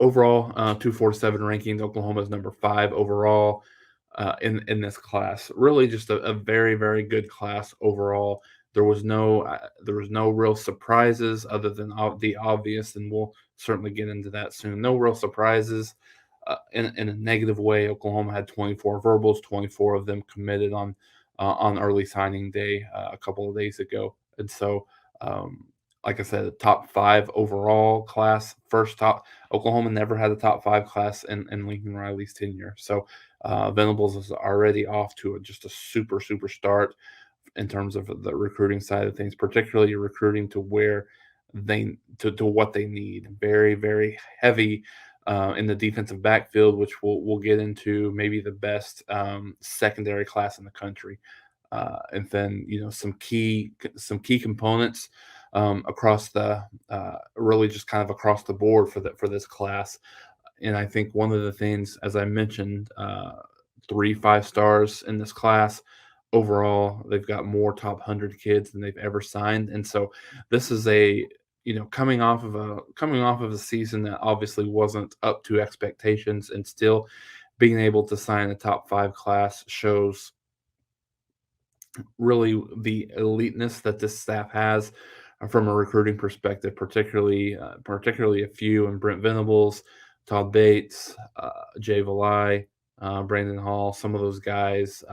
overall 247 rankings. Oklahoma is number 5 overall in this class. Really, just a very very good class overall. There was no real surprises other than the obvious, and we'll certainly get into that soon. No real surprises in a negative way. Oklahoma had 24 verbals, 24 of them committed on early signing day a couple of days ago, and so. Like I said, the top 5 overall class, first top. Oklahoma never had a top 5 class in Lincoln Riley's tenure. So Venables is already off to just a super start in terms of the recruiting side of things, particularly recruiting to where to what they need. Very very heavy in the defensive backfield, which we'll get into. Maybe the best secondary class in the country, and then some key components across the really just kind of across the board for this class. And I think one of the things, as I mentioned, 3 5 stars in this class. Overall, they've got more top 100 kids than they've ever signed, and so this is coming off of a season that obviously wasn't up to expectations, and still being able to sign a top 5 class shows really the eliteness that this staff has from a recruiting perspective, particularly a few in Brent Venables, Todd Bates, Jay Valai, Brandon Hall, some of those guys.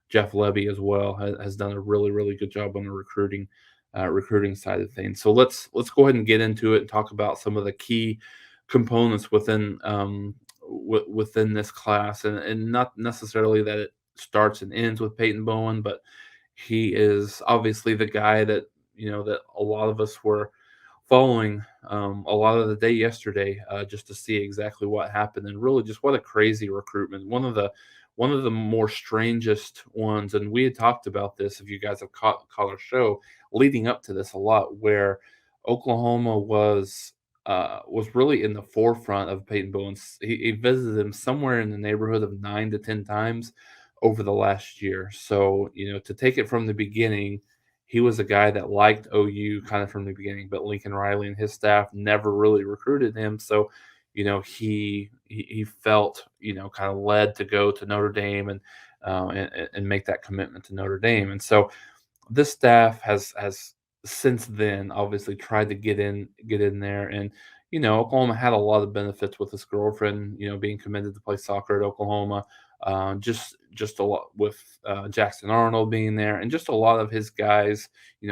Jeff Levy as well has done a really really good job on the recruiting side of things. So let's go ahead and get into it and talk about some of the key components within this class, and not necessarily that it starts and ends with Peyton Bowen, but he is obviously the guy that a lot of us were following a lot of the day yesterday, just to see exactly what happened, and really just what a crazy recruitment. One of the more strangest ones, and we had talked about this, if you guys have caught our show leading up to this a lot, where Oklahoma was really in the forefront of Peyton Bowen. He visited him somewhere in the neighborhood of 9 to 10 times over the last year. So, to take it from the beginning, he was a guy that liked OU kind of from the beginning, but Lincoln Riley and his staff never really recruited him. So, he felt, kind of led to go to Notre Dame and make that commitment to Notre Dame. And so this staff has since then obviously tried to get in there. And Oklahoma had a lot of benefits with his girlfriend being committed to play soccer at Oklahoma, just a lot with Jackson Arnold being there, and just a lot of his guys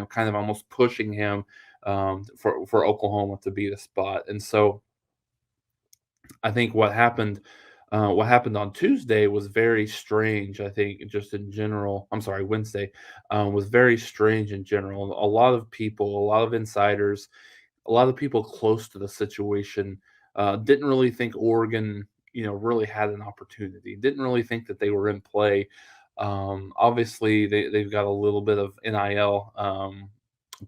kind of almost pushing him for Oklahoma to be the spot. And so I think what happened on Tuesday was very strange. I think just in general, I'm sorry, Wednesday was very strange in general. A lot of people, a lot of insiders, a lot of people close to the situation didn't really think Oregon, really had an opportunity. Didn't really think that they were in play. Obviously, they've got a little bit of NIL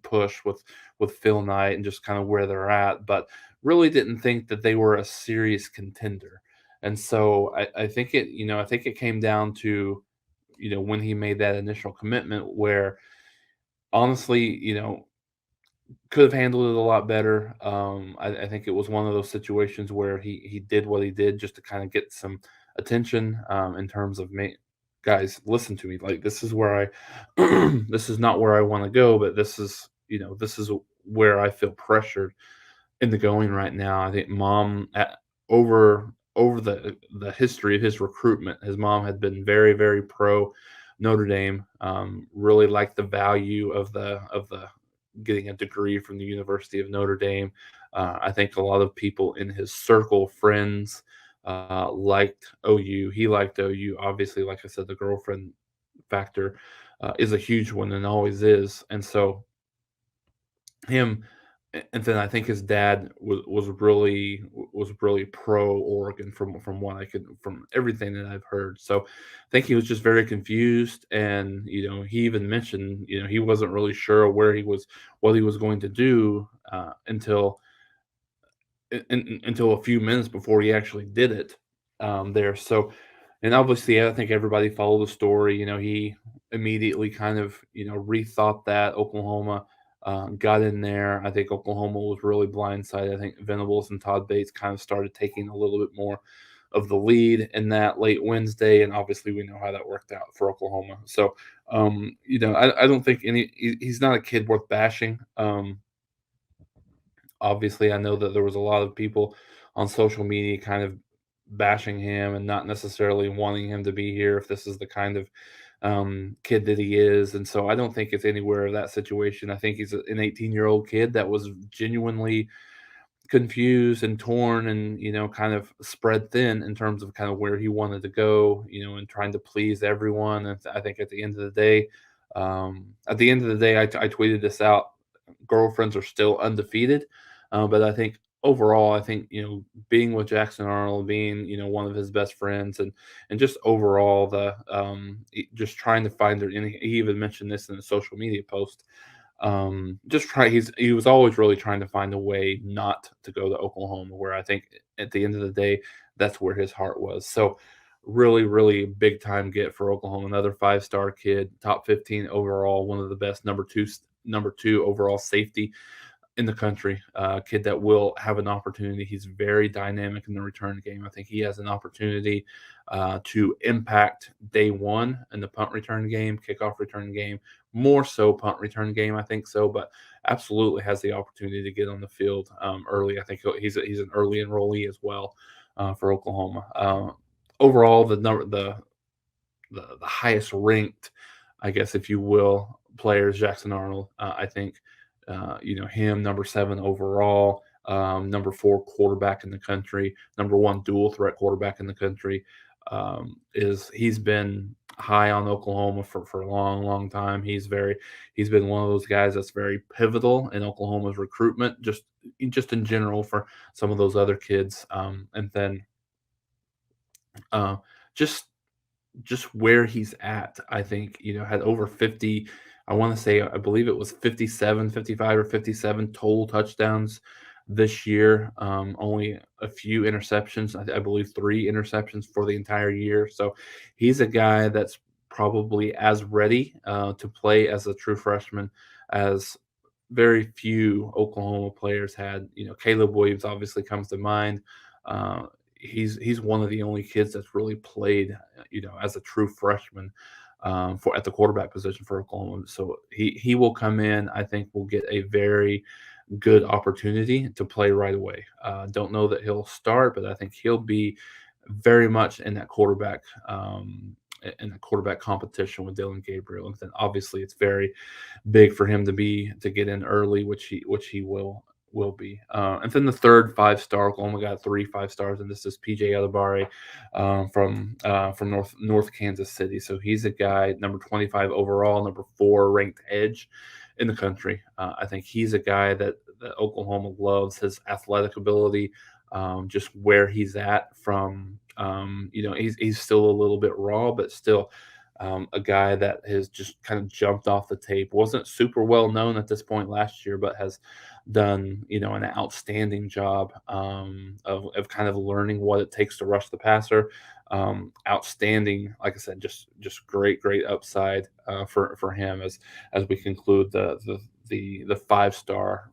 push with Phil Knight and just kind of where they're at, but really didn't think that they were a serious contender. And so I think it came down to when he made that initial commitment, where honestly could have handled it a lot better. I think it was one of those situations where he did what he did just to kind of get some attention, in terms of guys, listen to me. Like, this is where this is not where I want to go, but this is where I feel pressured into going right now. I think over the history of his recruitment, his mom had been very very pro Notre Dame. Really liked the value of the getting a degree from the University of Notre Dame. I think a lot of people in his circle, friends, liked OU. He liked OU. Obviously, like I said, the girlfriend factor is a huge one and always is. And so him, and then I think his dad was really pro Oregon from what I could, from everything that I've heard. So I think he was just very confused, and he even mentioned he wasn't really sure what he was going to do until a few minutes before he actually did it there. So, and obviously, I think everybody followed the story. He immediately kind of rethought that Oklahoma got in there. I think Oklahoma was really blindsided. I think Venables and Todd Bates kind of started taking a little bit more of the lead in that late Wednesday, and obviously we know how that worked out for Oklahoma. So, I don't think he's not a kid worth bashing. Obviously, I know that there was a lot of people on social media kind of bashing him and not necessarily wanting him to be here if this is the kind of kid that he is. And so I don't think it's anywhere of that situation. I think he's an 18-year-old kid that was genuinely confused and torn and, kind of spread thin in terms of kind of where he wanted to go, and trying to please everyone. And I think at the end of the day, I tweeted this out. Girlfriends are still undefeated, but I think overall, I think being with Jackson Arnold, being one of his best friends, and just overall just trying to find it. And he even mentioned this in a social media post. He was always really trying to find a way not to go to Oklahoma, where I think at the end of the day, that's where his heart was. So really, really big time get for Oklahoma. Another 5-star kid, top 15 overall, one of the best number two overall safety in the country. Kid that will have an opportunity. He's very dynamic in the return game. I think he has an opportunity to impact day one in the punt return game, kickoff return game, more so punt return game. I think so, but absolutely has the opportunity to get on the field early. I think he's an early enrollee as well for Oklahoma. Overall, the highest ranked, I guess, if you will, players, Jackson Arnold. I think, him, number 7 overall, number 4 quarterback in the country, number 1 dual threat quarterback in the country. He's been high on Oklahoma for a long, long time. He's been one of those guys that's very pivotal in Oklahoma's recruitment, just in general for some of those other kids. And then uh, just just where he's at, I think, had over 50, I want to say, I believe it was 57, 55, or 57 total touchdowns this year. Only a few interceptions, I believe 3 interceptions for the entire year. So he's a guy that's probably as ready to play as a true freshman as very few Oklahoma players had. Caleb Williams obviously comes to mind. Uh, he's one of the only kids that's really played, as a true freshman for at the quarterback position for Oklahoma. So he will come in. I think will get a very good opportunity to play right away. Don't know that he'll start, but I think he'll be very much in that quarterback. In the quarterback competition with Dylan Gabriel, and then obviously it's very big for him to get in early, which he will be. And then the third 5-star, Oklahoma got 3 5 stars, and this is PJ Adebare from North Kansas City. So he's a guy, number 25 overall, number 4 ranked edge in the country. I think he's a guy that Oklahoma loves, his athletic ability, just where he's at from. He's still a little bit raw, but still a guy that has just kind of jumped off the tape. Wasn't super well known at this point last year, but has done, an outstanding job of kind of learning what it takes to rush the passer. Outstanding, like I said, just great upside for him as we conclude the 5-star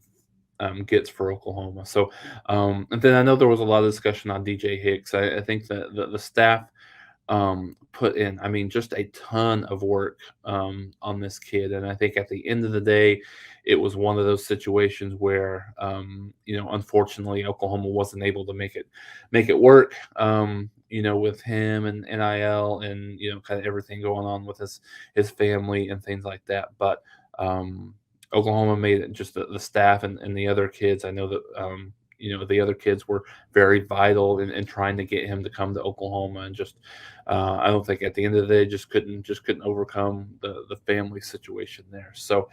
gets for Oklahoma. So, and then I know there was a lot of discussion on DJ Hicks. I think that the staff put in, I mean, just a ton of work on this kid. And I think at the end of the day, it was one of those situations where, unfortunately, Oklahoma wasn't able to make it work. With him and NIL and kind of everything going on with his family and things like that. But Oklahoma made it, just the staff and the other kids. I know that the other kids were very vital in trying to get him to come to Oklahoma, and just I don't think at the end of the day just couldn't overcome the family situation there. So